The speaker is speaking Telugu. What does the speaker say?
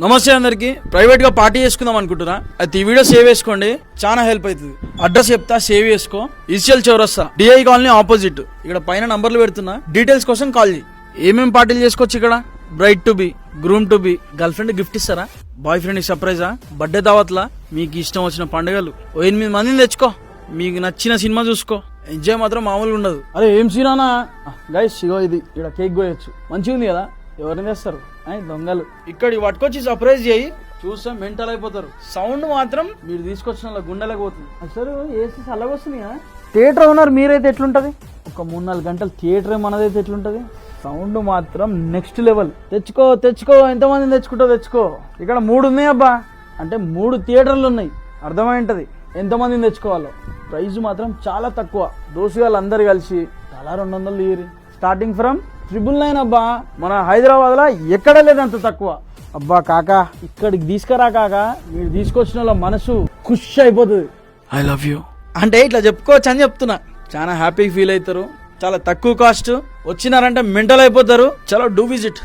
నమస్తే అందరికి. ప్రైవేట్ గా పార్టీ చేసుకుందాం అనుకుంటున్నా. అయితే ఈ వీడియో సేవ్ చేసుకోండి, చాలా హెల్ప్ అవుతుంది. అడ్రస్ చెప్తా, సేవ్ చేసుకో. ఈసీఎల్ చౌరస్తా, డిఐ కాలనీ ఆపోజిట్. ఇక్కడ పైన నంబర్లు పెడుతున్నా, డీటెయిల్స్ కోసం కాల్ చేయి. ఏమేం పార్టీలు చేసుకోవచ్చు ఇక్కడ? Braid to be, groom to be, girl friend gift ఇస్తారా, బాయ్ ఫ్రెండ్ కి సర్ప్రైజా, బర్త్డే దావత్లా, మీకు ఇష్టం వచ్చిన పండుగలు 8 మందిని తెచ్చుకో. మీకు నచ్చిన సినిమా చూసుకో. ఎంజాయ్ మాత్రం మామూలుగా ఉండదు. అరే ఏం సీనానా గైస్, ఇగో ఇది ఇక్కడ కేక్ కోయచ్చు. మంచిగా ఉంది కదా, ఎవరిని చేస్తారు దొంగలు. ఇక్కడికి పట్టుకొచ్చి సర్ప్రైజ్ చేయి, చూస్తే మెంటల్ అయిపోతారు. సౌండ్ మాత్రం మీరు తీసుకొచ్చిన గుండెలకు పోతుంది. అసలు ఏసీ చల్లగా వస్తున్నాయా? థియేటర్ ఓనర్ మీరైతే ఎట్లుంటది? ఒక 3-4 గంటలు థియేటర్ మనదైతే ఎట్లుంటది? సౌండ్ మాత్రం నెక్స్ట్ లెవెల్. తెచ్చుకో తెచ్చుకో, ఎంతమందిని తెచ్చుకుంటో తెచ్చుకో. ఇక్కడ 3 ఉన్నాయి అబ్బా, అంటే 3 థియేటర్లు ఉన్నాయి. అర్థమై ఉంటది ఎంతమందిని తెచ్చుకోవాలో. ప్రైజ్ మాత్రం చాలా తక్కువ. దోస్తుగాళ్ళు అందరు కలిసి చాలా 200 తీరి. స్టార్టింగ్ ఫ్రమ్ 999 అబ్బా. మన హైదరాబాద్ లో ఎక్కడ లేదు అంత తక్కువ. అబ్బా కాకా, ఇక్కడికి తీసుకురా కాకా, మీరు తీసుకొచ్చిన వాళ్ళ మనసు ఖుష్ అయిపోతుంది. ఐ లవ్ యూ అంటే ఇట్లా చెప్పుకోవచ్చు అని చెప్తున్నా. చాలా హ్యాపీ ఫీల్ అవుతారు. చాలా తక్కువ కాస్ట్. వచ్చినారంటే మెంటల్ అయిపోతారు. చలో డూ విజిట్.